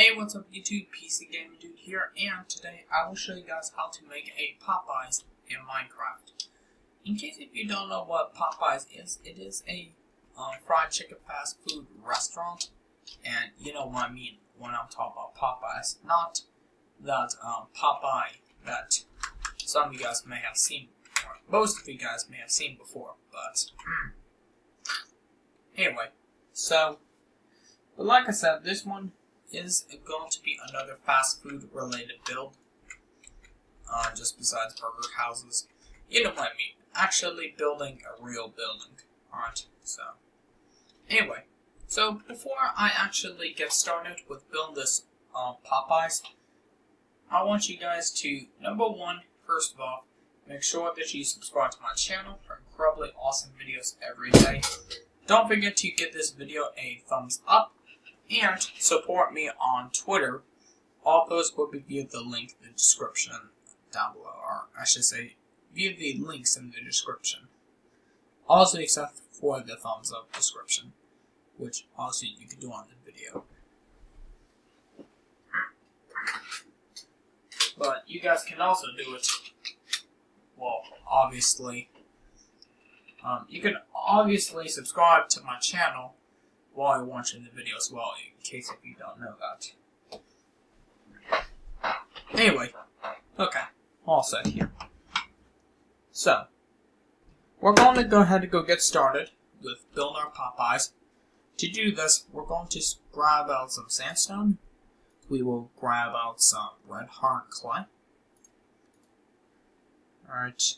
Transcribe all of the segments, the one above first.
Hey, what's up YouTube? PCGamingDude here, and today I will show you guys how to make a Popeyes in Minecraft. In case if you don't know what Popeyes is, it is a fried chicken fast food restaurant, and you know what I mean when I'm talking about Popeyes. Not that Popeye that some of you guys may have seen, or most of you guys may have seen before, but anyway, but like I said, this one is going to be another fast food related build, just besides burger houses. You know what I mean, actually building a real building. Alright, so anyway, so before I actually get started with building this Popeyes, I want you guys to, number one, first of all, make sure that you subscribe to my channel for incredibly awesome videos every day. Don't forget to give this video a thumbs up, and support me on Twitter. All posts will be via the link in the description down below, or I should say, via the links in the description. Also, except for the thumbs up description, which also you can do on the video. But you guys can also do it, well, obviously, you can obviously subscribe to my channel while you're watching the video as well, in case if you don't know that. Anyway, okay, all set here. So, we're going to go ahead and get started with building our Popeyes. To do this, we're going to grab out some sandstone. We will grab out some red heart clay. Alright,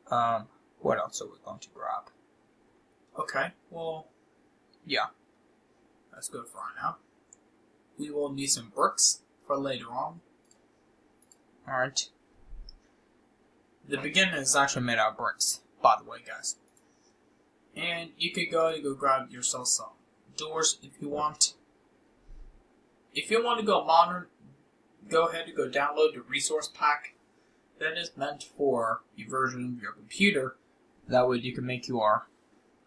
what else are we going to grab? Okay, well, yeah, that's good for right now. We will need some bricks for later on. Alright. The beginning is actually made out of bricks, by the way, guys. And you could go grab yourself some doors if you want. If you want to go modern, go ahead and go download the resource pack. That is meant for your version of your computer. That way you can make your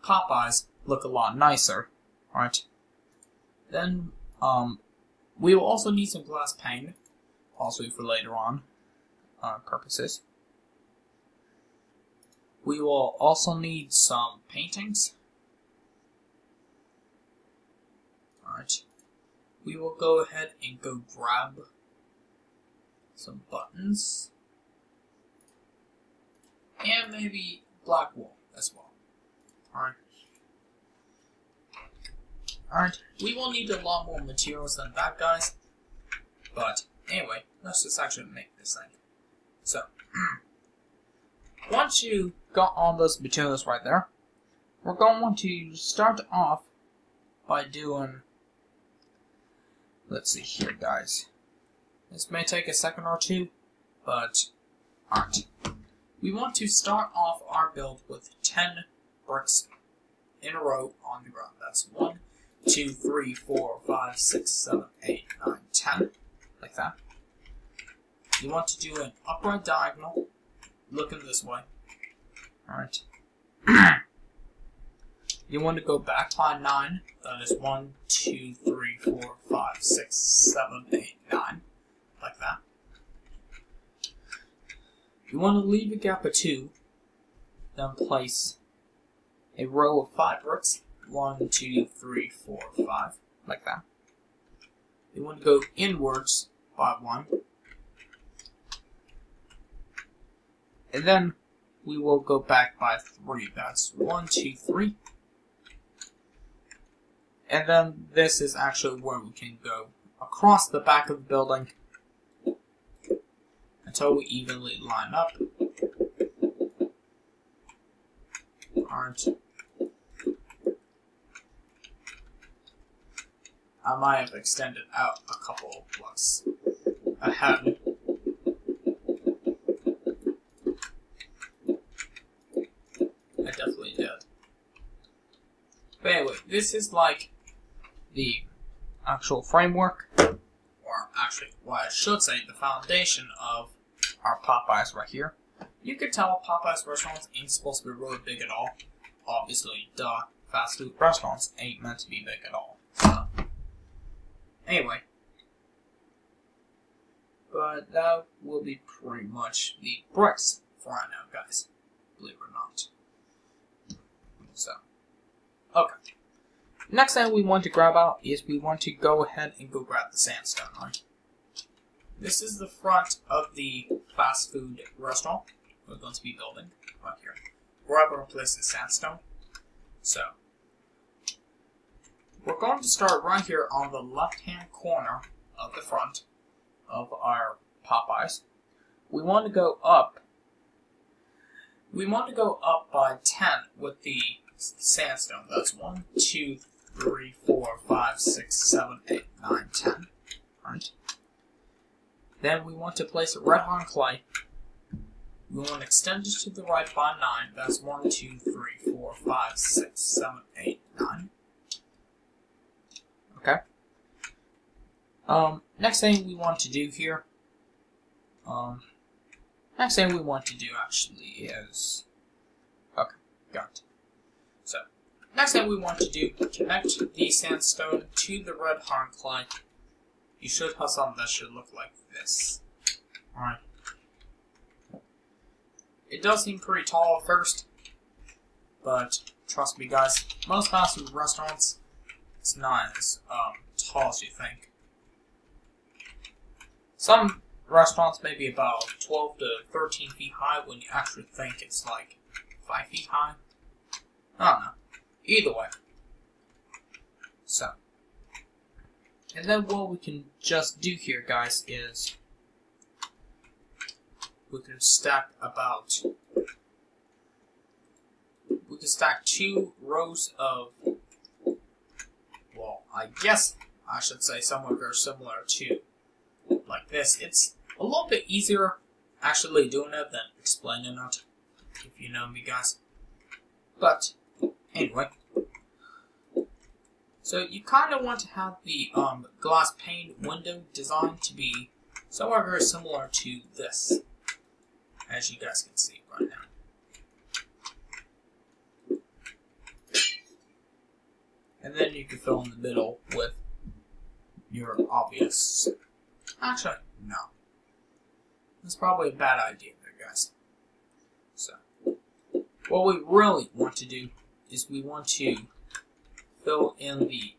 Popeyes look a lot nicer. Alright. Then, we will also need some glass pane, also for later on purposes. We will also need some paintings. Alright. We will go ahead and go grab some buttons. And maybe black wool as well. Alright. Alright, we will need a lot more materials than that, guys. But, anyway, let's just actually make this thing. So, once you got all those materials right there, we're going to start off by doing, let's see here, guys. This may take a second or two, but, alright. We want to start off our build with 10 bricks in a row on the ground. That's 1, 2, 3, 4, 5, 6, 7, 8, 9, 10. Like that. You want to do an upright diagonal, looking this way. Alright. You want to go back by 9. That is 1, 2, 3, 4, 5, 6, 7, 8, 9. Like that. You want to leave a gap of 2. Then place a row of 5 bricks. 1, 2, 3, 4, 5. Like that. You want to go inwards by 1. And then we will go back by 3. That's 1, 2, 3. And then this is actually where we can go across the back of the building until we evenly line up. Alright. I might have extended out a couple of blocks ahead. I definitely did. But anyway, this is like the actual framework, or actually, what I should say, the foundation of our Popeyes right here. You can tell Popeyes restaurants ain't supposed to be really big at all. Obviously, duh, fast food restaurants ain't meant to be big at all. Anyway, But that will be pretty much the price for right now, guys. Believe it or not. So, okay. Next thing we want to grab out is we want to go ahead and go grab the sandstone, right? This is the front of the fast food restaurant we're going to be building right here. We're going to place the sandstone. So, we're going to start right here on the left-hand corner of the front of our Popeyes. We want to go up. We want to go up by 10 with the sandstone. That's 1, 2, 3, 4, 5, 6, 7, 8, 9, 10. Right. Then we want to place a red hot clay. We want to extend it to the right by 9. That's 1, 2, 3, 4, 5, 6, 7, 8, 9. Okay. Next thing we want to do here. Next thing we want to do actually is. Okay, got it. So, next thing we want to do, connect the sandstone to the red hard clay. You should have something that should look like this. Alright. It does seem pretty tall at first, but trust me guys, most fast food restaurants, it's not as tall as you think. Some restaurants may be about 12 to 13 feet high when you actually think it's like 5 feet high. I don't know. Either way. So. And then what we can just do here, guys, is we can stack about... We can stack 2 rows of... Well, I guess I should say somewhere very similar to like this. It's a little bit easier actually doing it than explaining it, if you know me, guys. But, anyway. So, you kind of want to have the glass pane window design to be somewhere very similar to this, as you guys can see right now. And then you can fill in the middle with your obvious... Actually, no. That's probably a bad idea there, guys. So, what we really want to do is we want to fill in the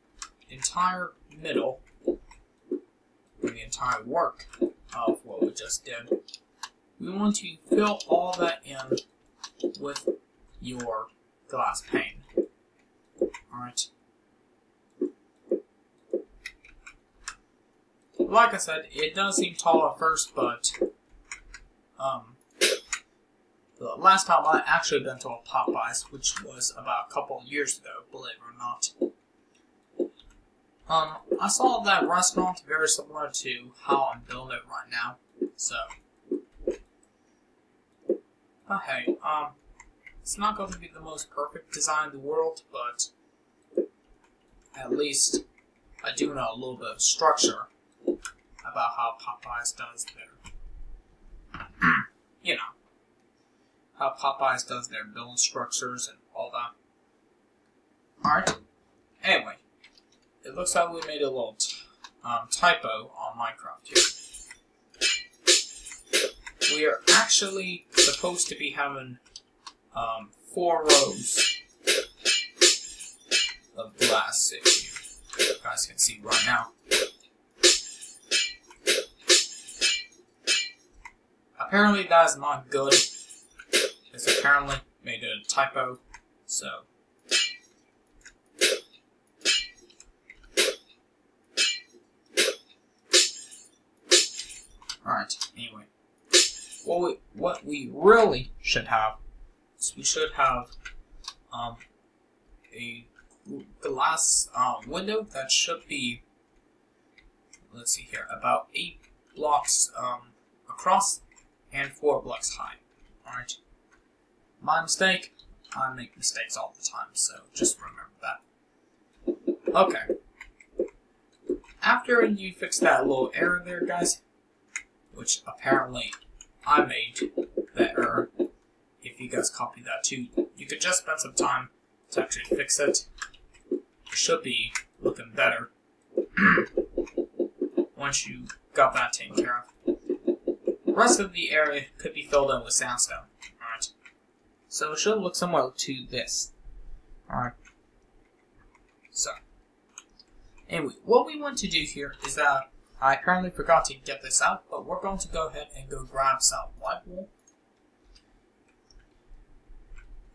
entire middle, the entire work of what we just did. We want to fill all that in with your glass pane. Alright. Like I said, it does seem tall at first, but the last time I actually been to a Popeyes, which was about a couple of years ago, believe it or not, I saw that restaurant very similar to how I'm building it right now. So, but hey, it's not going to be the most perfect design in the world, but at least I do know a little bit of structure about how Popeyes does their, you know, how Popeyes does their build structures and all that. Alright, anyway, it looks like we made a little typo on Minecraft here. We are actually supposed to be having 4 rows of glass, if you guys can see right now. Apparently that is not good. It's apparently made a typo, so... Alright, anyway. What we really should have is we should have a glass window that should be, let's see here, about 8 blocks across and 4 blocks high. Alright. My mistake. I make mistakes all the time, so just remember that. Okay. After you fix that little error there, guys, which apparently I made that error, if you guys copy that too, you could just spend some time to actually fix it. It should be looking better once you got that taken care of. rest of the area could be filled in with sandstone. Alright. So it should look similar to this. Alright. So, anyway, what we want to do here is that I apparently forgot to get this out, but we're going to go ahead and go grab some white wool.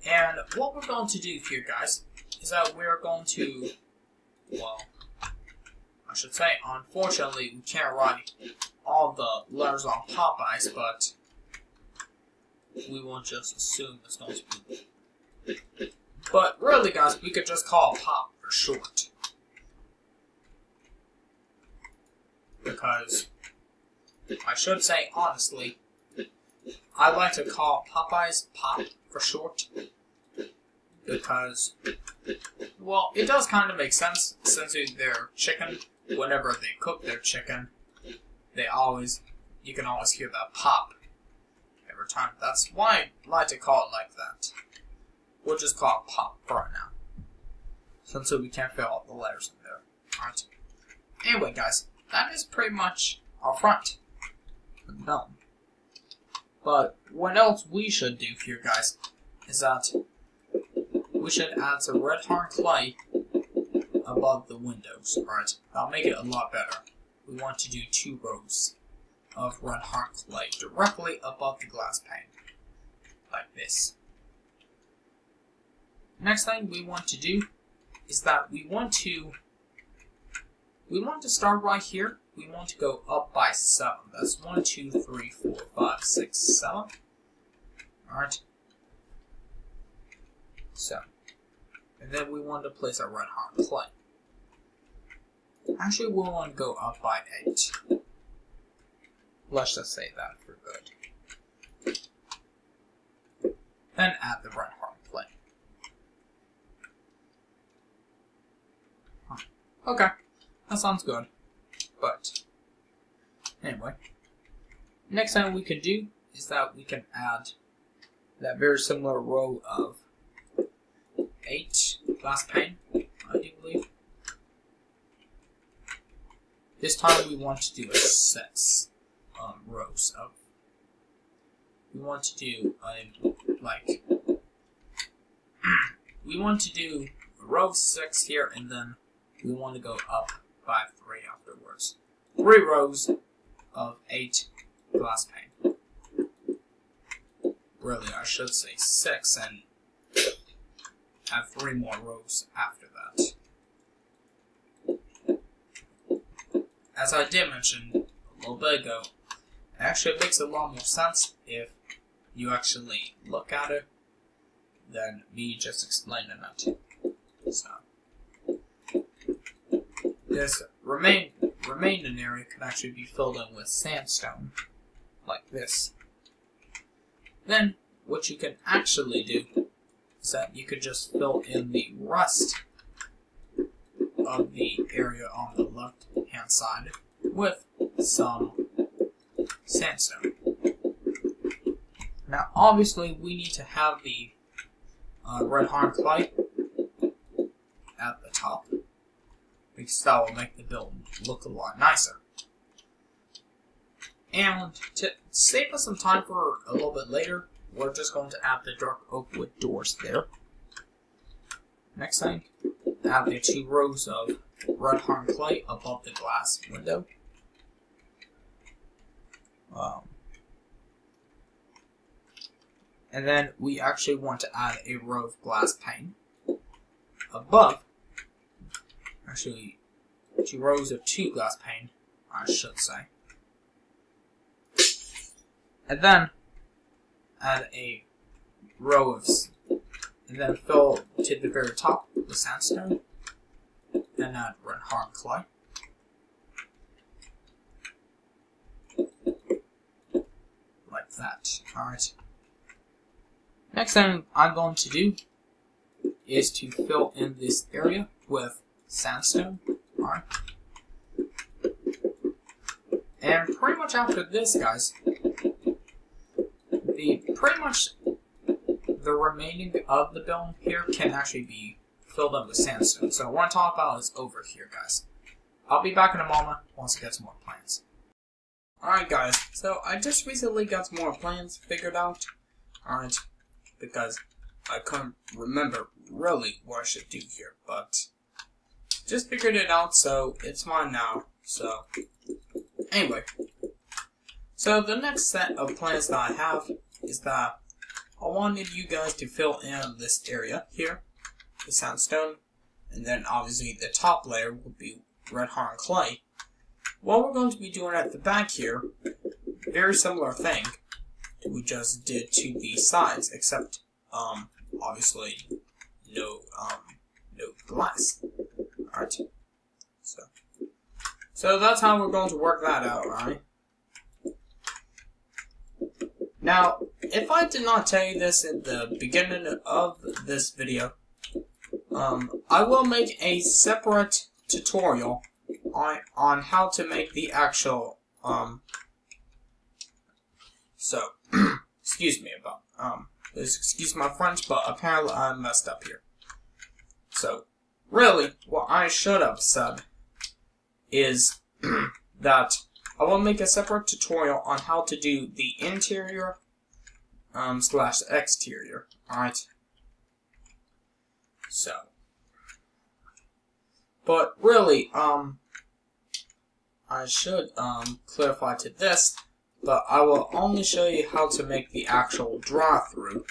And what we're going to do here, guys, is that we're going to, well, I should say, unfortunately, we can't write all the letters on Popeyes, but we will just assume it's going to be. But really, guys, we could just call it Pop for short. Because, I should say, honestly, I like to call Popeyes Pop for short. Because, well, it does kind of make sense, since their chicken, whenever they cook their chicken, you can always hear that pop every time. That's why I like to call it like that. We'll just call it Pop for right now, since we can't fit all the letters in there. Alright. Anyway, guys, that is pretty much our front. No. But what else we should do here, guys, is that we should add some red hard clay above the windows. Alright, that'll make it a lot better. We want to do 2 rows of red hard clay directly above the glass pane, like this. Next thing we want to do is that we want to start right here. We want to go up by 7. That's 1, 2, 3, 4, 5, 6, 7. Alright. So, and then we want to place our red hard clay. Actually, we want to go up by 8. Let's just say that for good. Then add the red hard clay. Okay, that sounds good. But, anyway. Next thing we can do is that we can add that very similar row of 8 glass pane, I do believe. This time we want to do a 6 rows of. We want to do we want to do row 6 here, and then we want to go up by 3 afterwards. 3 rows of 8 glass pane. Really, I should say 6 and have 3 more rows after that. As I did mention a little bit ago, it actually makes a lot more sense if you actually look at it than me just explaining it. So, this remaining area can actually be filled in with sandstone, like this. Then, what you can actually do is that you could just fill in the rest of the area on the left-hand side with some sandstone. Now, obviously, we need to have the red hard clay at the top, because that will make the building look a lot nicer. And to save us some time for a little bit later, we're just going to add the dark oak wood doors there. Next thing, add the 2 rows of red hard clay above the glass window. And then we actually want to add a row of glass pane above. Actually, 2 rows of 2 glass pane, I should say. And then add a row of, and then fill to the very top with sandstone, and add red hard clay. Like that. Alright. Next thing I'm going to do is to fill in this area with sandstone. Alright. And pretty much after this, guys, the remaining of the building here can actually be filled up with sandstone. So what I'm talking about is over here, guys. I'll be back in a moment once I get some more plans. Alright guys, so I just recently got some more plans figured out. Alright, because I couldn't remember really what I should do here, but just figured it out, so it's mine now. So, anyway. So the next set of plans that I have is that I wanted you guys to fill in this area here, the sandstone, and then obviously the top layer would be red hard clay. What we're going to be doing at the back here, very similar thing to what we just did to the sides, except obviously no glass. Alright. So that's how we're going to work that out, alright? Now, if I did not tell you this in the beginning of this video, I will make a separate tutorial on how to make the actual, excuse me about, excuse my French, but apparently I messed up here. So, really, what I should have said is that I will make a separate tutorial on how to do the interior, slash exterior, alright? So, but really, I should, clarify to this, but I will only show you how to make the actual draw-through.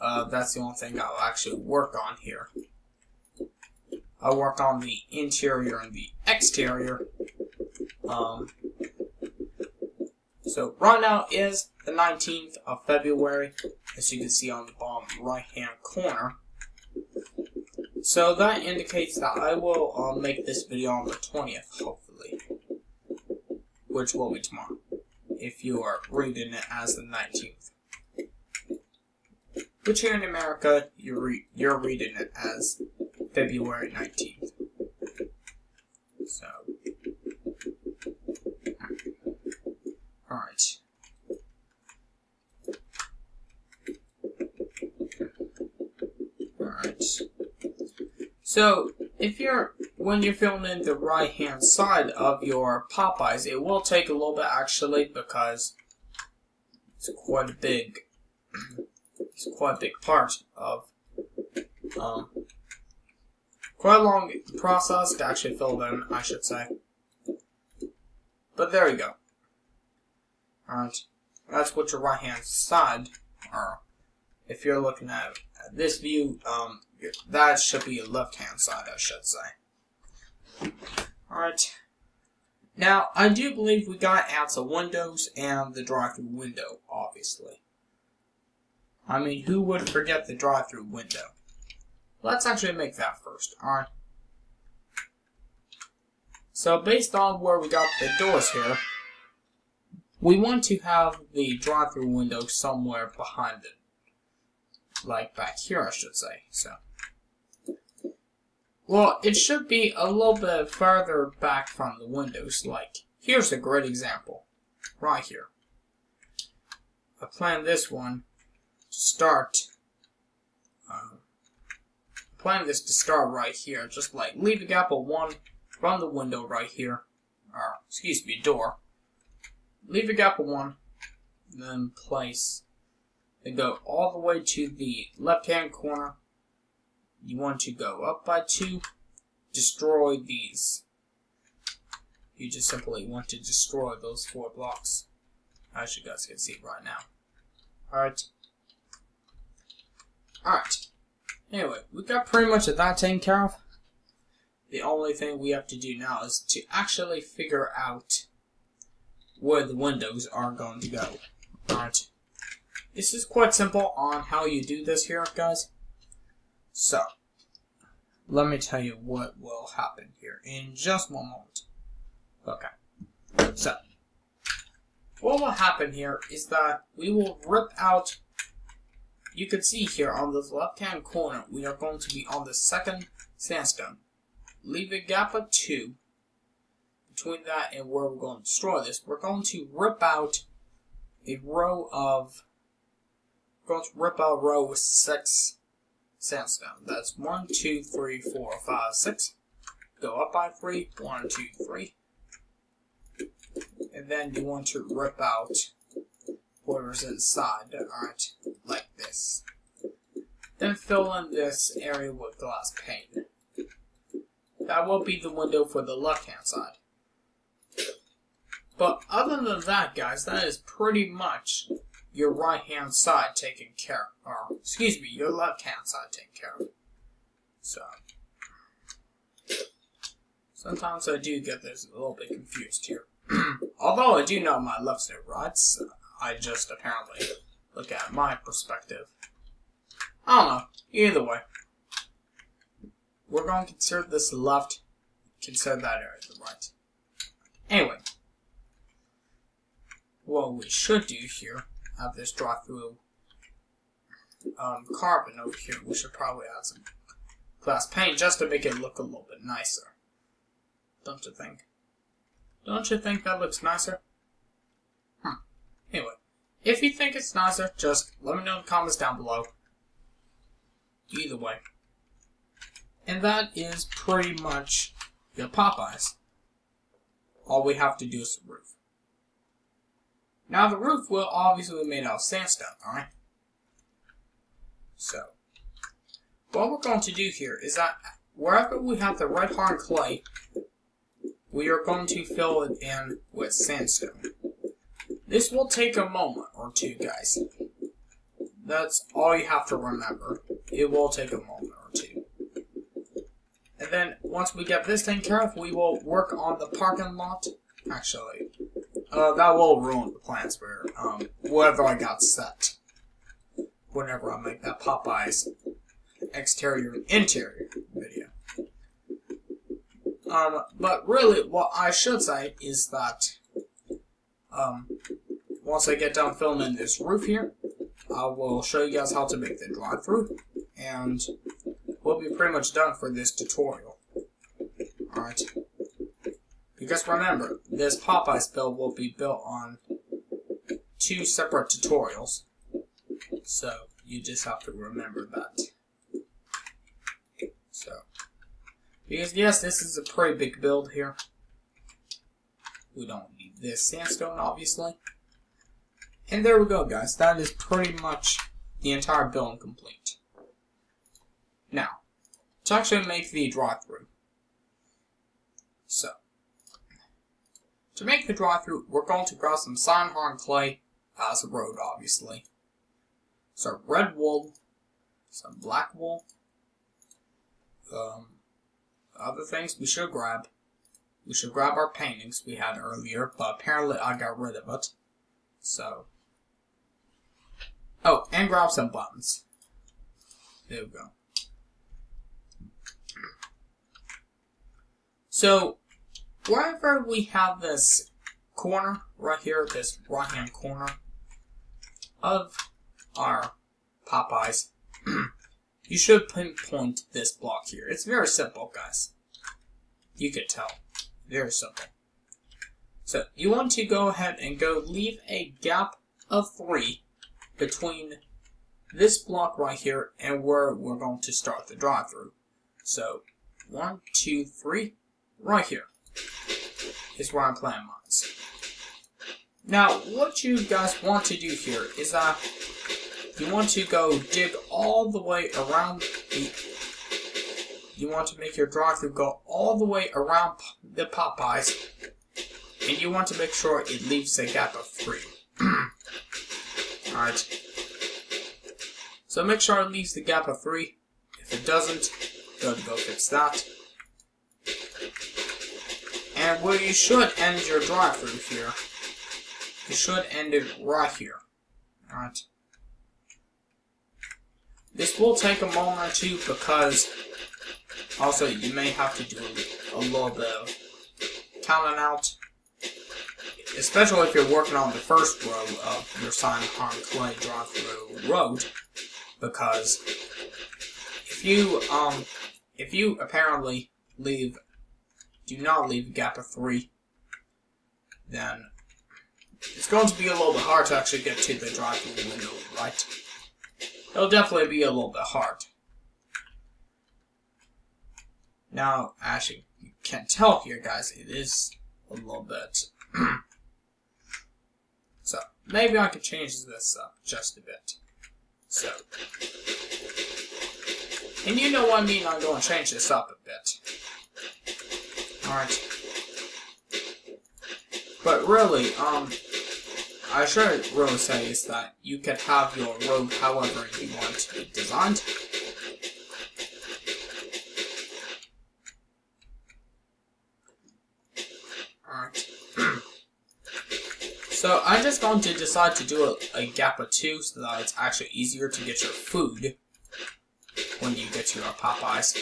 That's the only thing I'll actually work on here. I'll work on the interior and the exterior. So right now is the 19th of February, as you can see on the bottom right-hand corner. So that indicates that I will make this video on the 20th, hopefully, which will be tomorrow, if you are reading it as the 19th. Which here in America, you're reading it as February 19th. So, alright. Alright. So, when you're filming the right hand side of your Popeyes, it will take a little bit actually, because it's quite a big part of, quite a long process to actually fill them, I should say. But there you go. Alright, that's what your right hand side, or if you're looking at this view, that should be your left hand side, I should say. Alright. Now, I do believe we gotta add some windows and the drive-through window, obviously. I mean, who would forget the drive-through window? Let's actually make that first, alright? So, based on where we got the doors here, we want to have the drive-through window somewhere behind it. Like back here, I should say, so. Well, it should be a little bit further back from the windows, like, here's a great example. Right here. I planned this one to start, this to start right here, just like, leave a gap of 1 from the window right here, or, excuse me, door. Leave a gap of 1, and then place, and go all the way to the left-hand corner. You want to go up by 2, destroy these. You just simply want to destroy those 4 blocks, as you guys can see right now. Alright. Alright. Anyway, we got pretty much of that taken care of. The only thing we have to do now is to actually figure out where the windows are going to go. Alright. This is quite simple on how you do this here, guys. So, let me tell you what will happen here in just one moment. Okay. So, what will happen here is that we will rip out, you can see here on this left-hand corner, we are going to be on the second sandstone. Leave a gap of 2 between that and where we're going to destroy this. We're going to rip out a row of, row with 6 sandstone. That's 1, 2, 3, 4, 5, 6. Go up by 3. 1, 2, 3. and then you want to rip out whatever's inside, alright, like this. Then fill in this area with glass pane. That will be the window for the left-hand side. But other than that, guys, that is pretty much your right-hand side taken care of. Or, excuse me, your left-hand side taken care of. So, sometimes I do get this a little bit confused here. Although I do know my left's and rights, I just apparently look at my perspective. I don't know. Either way, we're going to consider this left, consider that area the right. Anyway, what we should do here, have this drive-through carbon over here. We should probably add some glass paint just to make it look a little bit nicer. Don't you think? Don't you think that looks nicer? Anyway, if you think it's nicer, just let me know in the comments down below. Either way. And that is pretty much your Popeyes. All we have to do is the roof. Now the roof will obviously be made out of sandstone, alright? So, what we're going to do here is that wherever we have the red hard clay, we are going to fill it in with sandstone. This will take a moment or two, guys. That's all you have to remember. It will take a moment or two. And then, once we get this taken care of, we will work on the parking lot. Actually, that will ruin the plans for whatever I got set. Whenever I make that Popeye's exterior and interior video. But really, what I should say is that, once I get done filming this roof here, I will show you guys how to make the drive-through, and we'll be pretty much done for this tutorial. Alright. Because remember, this Popeye's build will be built on 2 separate tutorials. So, you just have to remember that. So, because yes, this is a pretty big build here. We don't need this sandstone, obviously. And there we go, guys. That is pretty much the entire build complete. Now, to actually make the drive-through. So, to make the drive-through, we're going to grab some sand-hardened clay as a road, obviously. Some red wool, some black wool, other things we should grab. We should grab our paintings we had earlier, but apparently I got rid of it. So, oh, and grab some buttons. There we go. So, wherever we have this corner right here, this right-hand corner of our Popeyes, you should pinpoint this block here. It's very simple, guys. You can tell. Very simple. So, you want to go ahead and leave a gap of 3 between this block right here and where we're going to start the drive-through. So, 1, 2, 3, right here is where I'm planting mines. Now, what you guys want to do here is that you want to go dig all the way around you want to make your drive-through go all the way around the Popeyes, and you want to make sure it leaves a gap of 3. Alright. So make sure it leaves the gap of 3. If it doesn't, go fix that. And where you should end your drive-through here, you should end it right here. Alright. This will take a moment or two because also you may have to do a little bit of counting out. Especially if you're working on the first row of your sand-hardened clay drive-through road. Because if you apparently do not leave a gap of 3, then it's going to be a little bit hard to actually get to the drive-through window, right? It'll definitely be a little bit hard. Now, actually, you can't tell here, guys, it is a little bit maybe I could change this up just a bit. So, and you know what I mean, I'm going to change this up a bit. Alright. But really, I should really say is that you could have your road however you want it to be designed. Alright. So I'm just going to decide to do a gap of 2 so that it's actually easier to get your food when you get to your Popeyes.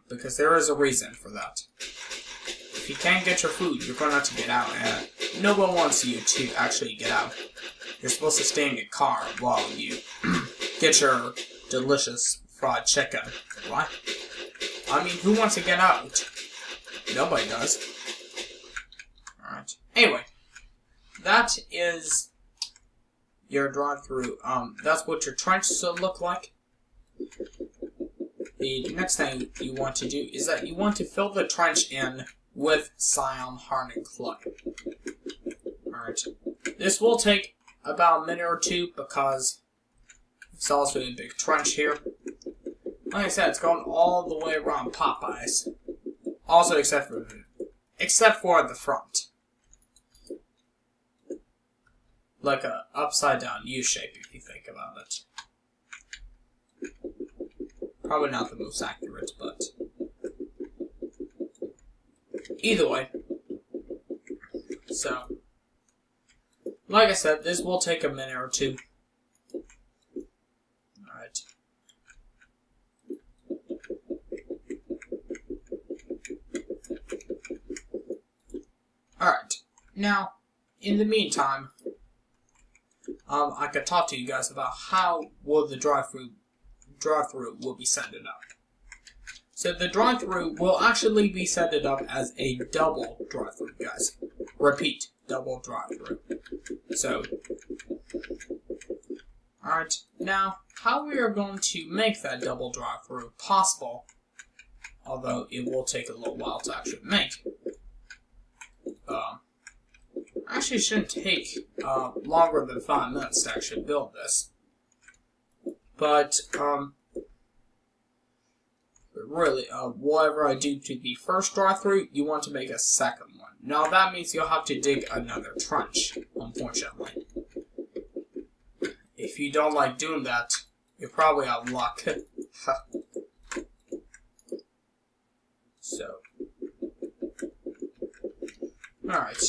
Because there is a reason for that. If you can't get your food, you're going to have to get out, and no one wants you to actually get out. You're supposed to stay in your car while you get your delicious fried chicken. What? I mean, who wants to get out? Nobody does. Alright. Anyway, that is your drive-through. That's what your trench should look like. The next thing you want to do is that you want to fill the trench in with cyan hardened clay. Alright. This will take about a minute or 2 because it's also a big trench here. Like I said, it's going all the way around Popeyes. Also except for the front. Like a upside down U shape if you think about it. Probably not the most accurate, but either way. So, like I said, this will take a minute or 2. Alright. Alright. Now, in the meantime, I could talk to you guys about how will the drive-through will be set it up. So the drive-through will actually be set it up as a double drive-through, guys. Repeat, double drive-through. So, alright, now how we are going to make that double drive-through possible, although it will take a little while to actually make. Actually shouldn't take longer than 5 minutes to actually build this. But, really, whatever I do to the first drive-through, you want to make a second one. Now that means you'll have to dig another trench, unfortunately. If you don't like doing that, you're probably out of luck. So, alright.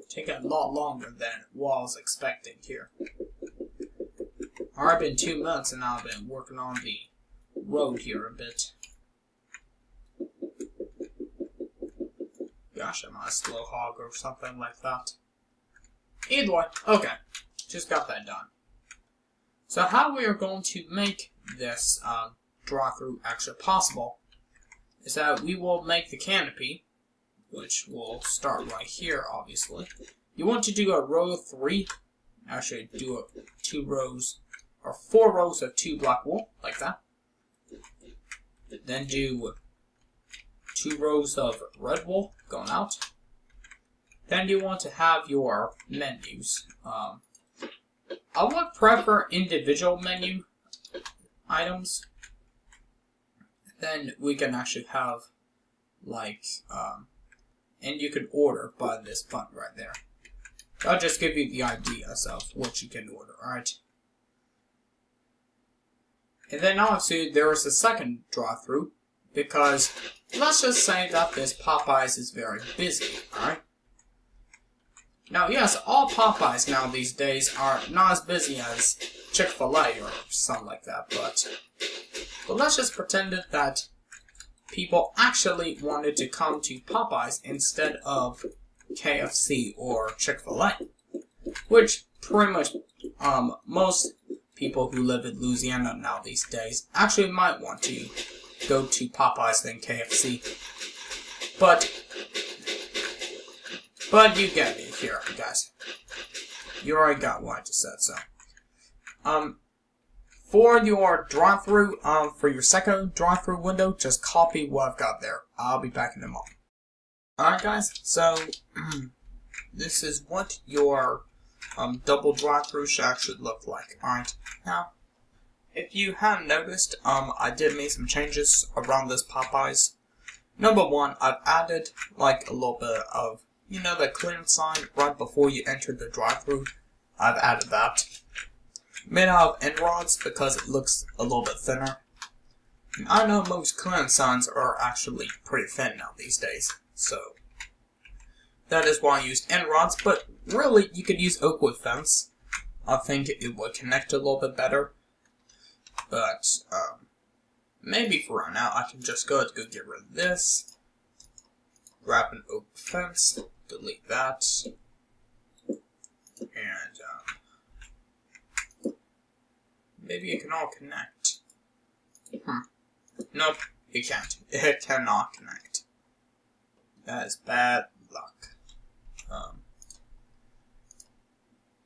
Taking a lot longer than what I was expecting here. Alright, been 2 months and I've been working on the road here a bit. Gosh, am I a slow hog or something like that? Either way, okay. Just got that done. So how we are going to make this drive-through actually possible is that we will make the canopy, which will start right here, obviously. You want to do a row of 3. Actually, do 2 rows, or 4 rows of 2 black wool, like that. Then do 2 rows of red wool going out. Then you want to have your menus. I would prefer individual menu items. Then we can actually have, like, and you can order by this button right there. I'll just give you the ideas of what you can order, alright? And then obviously there is a second drive-through, because let's just say that this Popeyes is very busy, alright? Now yes, all Popeyes now these days are not as busy as Chick-fil-A or something like that, but let's just pretend that people actually wanted to come to Popeyes instead of KFC or Chick-fil-A. Which pretty much most people who live in Louisiana now these days actually might want to go to Popeyes than KFC. But you get me here, guys. You already got what I just said, so. For your drive-through, for your second drive-through window, just copy what I've got there. I'll be back in a moment. Alright guys, so this is what your double drive-through shack should look like. Alright, now if you haven't noticed, I did make some changes around this Popeyes. Number one, I've added like a little bit of, you know, the clearance sign right before you enter the drive-through. I've added that. Made out of end rods because it looks a little bit thinner. And I know most clearance signs are actually pretty thin now these days, so that is why I used end rods, but really you could use oak wood fence. I think it would connect a little bit better. But maybe for right now I can just go get rid of this. Grab an oak fence, delete that. And maybe it can all connect. Nope, it can't. It cannot connect. That is bad luck.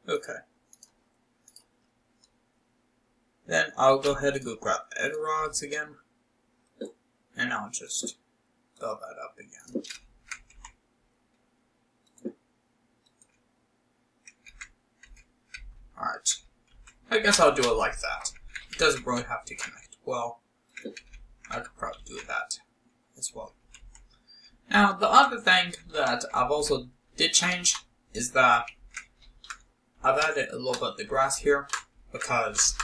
Okay. Then I'll go ahead and go grab the end rods again. And I'll just build that up again. Alright. I guess I'll do it like that. It doesn't really have to connect. Well, I could probably do that as well. Now, the other thing that I've also did change is that I've added a little bit of the grass here because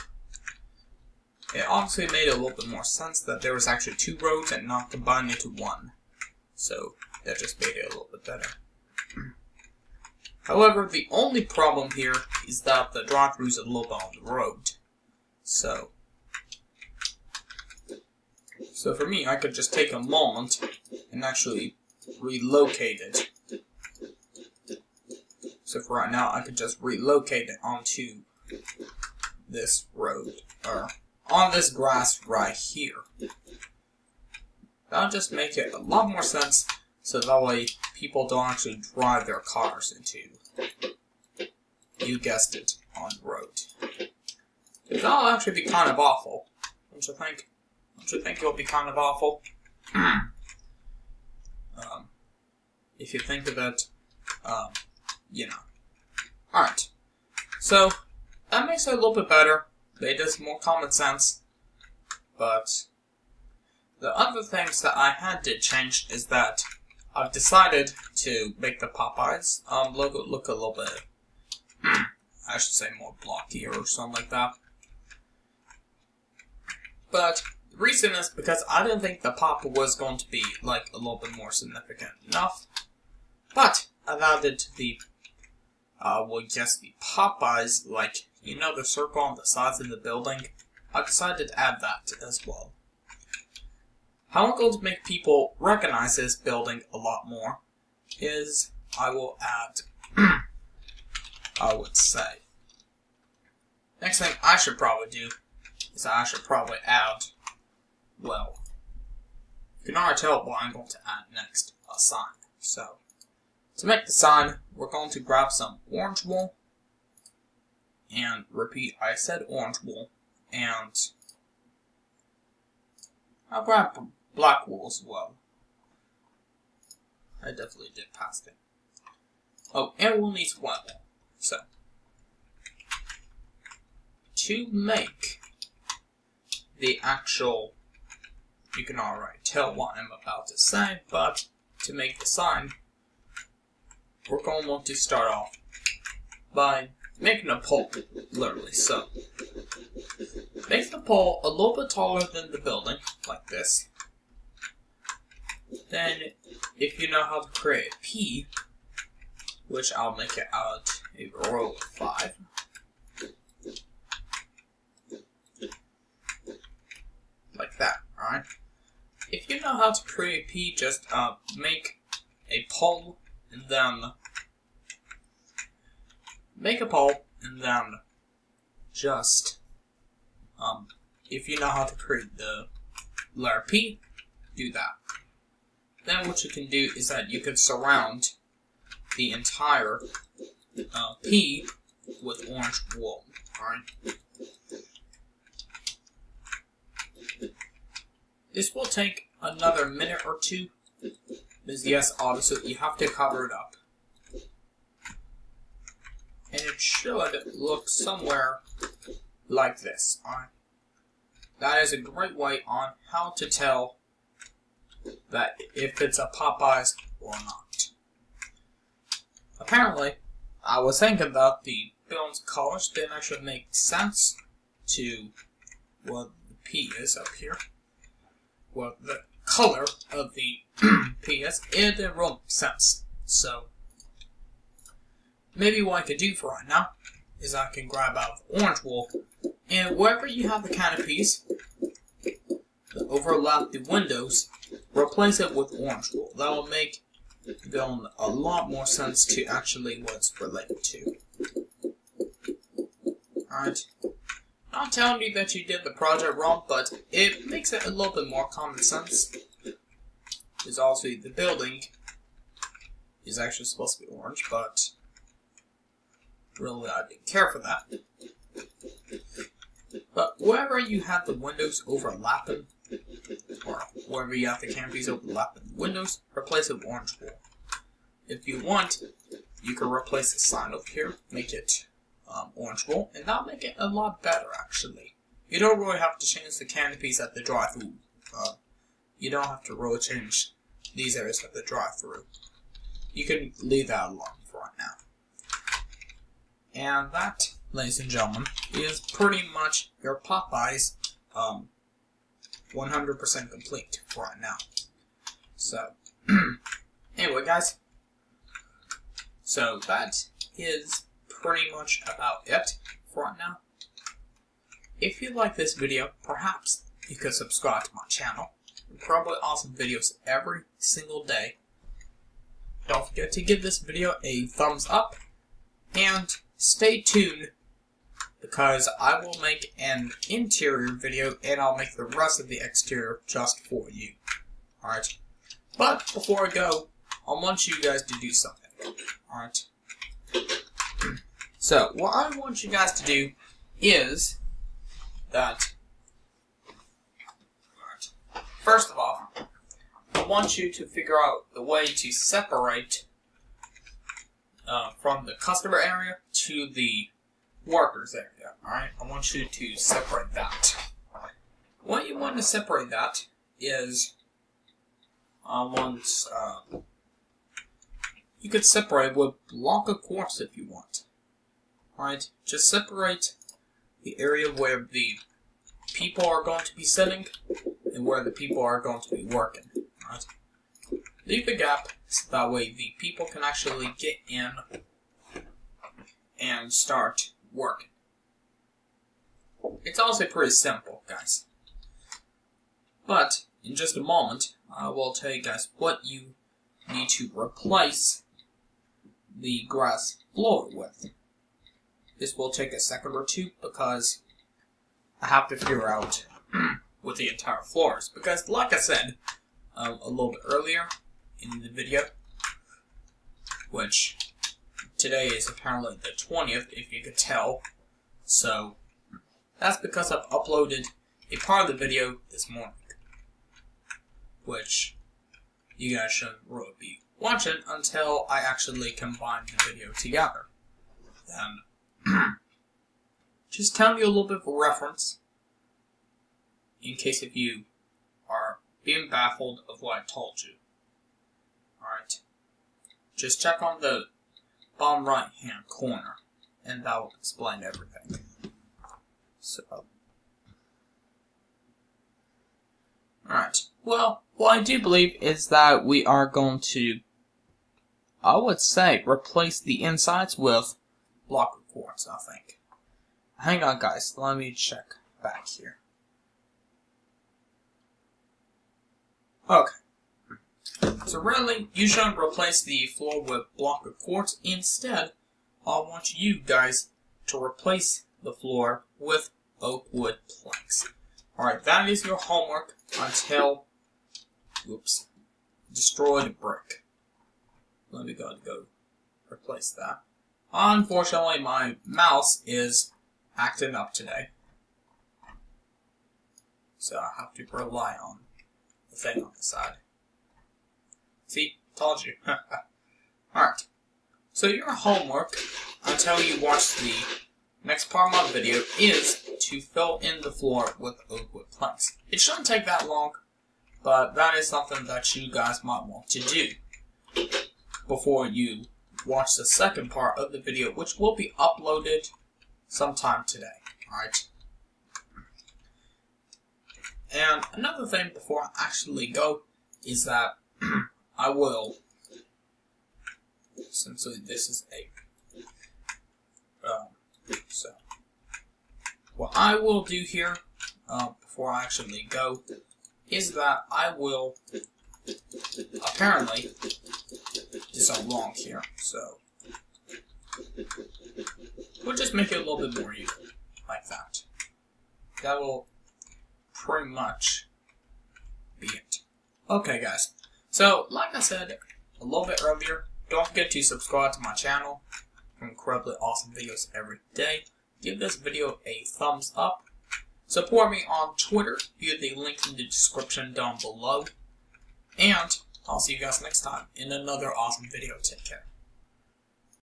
it obviously made a little bit more sense that there was actually two roads and not combined into one. So that just made it a little bit better. However, the only problem here is that the drive-thru is a little bit on the road. So for me, I could just take a moment and actually relocate it. So for right now, I could just relocate it onto this road, or on this grass right here. That'll just make it a lot more sense, so that way people don't actually drive their cars into, you guessed it, on the road. That'll actually be kind of awful, don't you think? Don't you think it'll be kind of awful? If you think of it, you know. Alright, so that makes it a little bit better. It is more common sense. But the other things that I had to change is that I've decided to make the Popeyes logo look a little bit, I should say, more blockier or something like that. But the reason is because I didn't think the pop was going to be like a little bit more significant enough. But I've added the, well, yes, the Popeyes, like, you know, the circle on the sides of the building. I decided to add that as well. How I'm going to make people recognize this building a lot more is I will add, I would say, next thing I should probably do is I should probably add, well, you can already tell what I'm going to add next, a sign. So, to make the sign, we're going to grab some orange wool, and repeat, I said orange wool, and I'll grab black wool as well. I definitely did past it. Oh, and we'll need white wool. So, to make the actual, you can already tell what I'm about to say, but to make the sign, we're going to want to start off by making a pole, literally. So, make the pole a little bit taller than the building, like this. Then, if you know how to create a P, which I'll make it out a row of 5. Like that, alright? If you know how to create a P, just make a pole, and then make a pole, and then just, if you know how to create the letter P, do that. Then what you can do is that you can surround the entire P with orange wool, alright? This will take another minute or two, is yes, obviously you have to cover it up. And it should look somewhere like this. Alright. That is a great way on how to tell that if it's a Popeyes or not. Apparently, I was thinking that the building's colors didn't actually make sense to what the P is up here. Well, the color of the P is, it didn't really make sense. So, maybe what I could do for right now is I can grab out the orange wool, and wherever you have the canopies that overlap the windows, replace it with orange wool. That will make the building a lot more sense to actually what it's related to. Alright. Not telling you that you did the project wrong, but it makes it a little bit more common sense. Because also the building is actually supposed to be orange, but really I didn't care for that. But wherever you have the windows overlapping, or wherever you have the canopies overlapping the windows, replace it with orange wool. If you want, you can replace the sign over here, make it orange wool, and that'll make it a lot better actually. You don't really have to change the canopies at the drive-thru. You don't have to really change these areas at the drive-thru. You can leave that alone for right now. And that, ladies and gentlemen, is pretty much your Popeyes 100% complete for right now. So, anyway guys, so that is pretty much about it for right now. If you like this video, perhaps you could subscribe to my channel. Probably awesome videos every single day. Don't forget to give this video a thumbs up, and stay tuned because I will make an interior video and I'll make the rest of the exterior just for you. Alright? But before I go, I want you guys to do something. Alright? So, what I want you guys to do is that, first of all, I want you to figure out the way to separate from the customer area to the workers area. Alright? I want you to separate that. What you want to separate that is, you could separate with a block of quartz if you want. Alright? Just separate the area where the people are going to be sitting and where the people are going to be working. Alright? Leave a gap so that way the people can actually get in and start working. It's also pretty simple, guys. But in just a moment, I will tell you guys what you need to replace the grass floor with. This will take a second or two because I have to figure out what the entire floor is. Because, like I said a little bit earlier in the video, which today is apparently the 20th, if you could tell. So, that's because I've uploaded a part of the video this morning, which you guys shouldn't really be watching until I actually combine the video together. Then, just telling you a little bit of a reference, in case if you are being baffled of what I told you. Alright. Just check on the bottom right hand corner, and that will explain everything. So, alright. Well, what I do believe is that we are going to, I would say, replace the insides with block of quartz, I think. Hang on, guys. Let me check back here. Okay. So really, you shouldn't replace the floor with block of quartz. Instead, I want you guys to replace the floor with oak wood planks. Alright, that is your homework until, oops, destroy the brick. Let me go replace that. Unfortunately, my mouse is acting up today, so I have to rely on the thing on the side. See? Told you. Alright. So your homework, until you watch the next part of my video, is to fill in the floor with oak wood planks. It shouldn't take that long, but that is something that you guys might want to do before you watch the second part of the video, which will be uploaded sometime today. Alright? And another thing before I actually go is that I will, since this is a, so, what I will do here, before I actually go, is that I will, apparently, do something wrong here, so, we'll just make it a little bit more even, like that. That will pretty much be it. Okay, guys. So, like I said a little bit earlier, don't forget to subscribe to my channel for incredibly awesome videos every day. Give this video a thumbs up. Support me on Twitter via the link in the description down below. And I'll see you guys next time in another awesome video. Take care.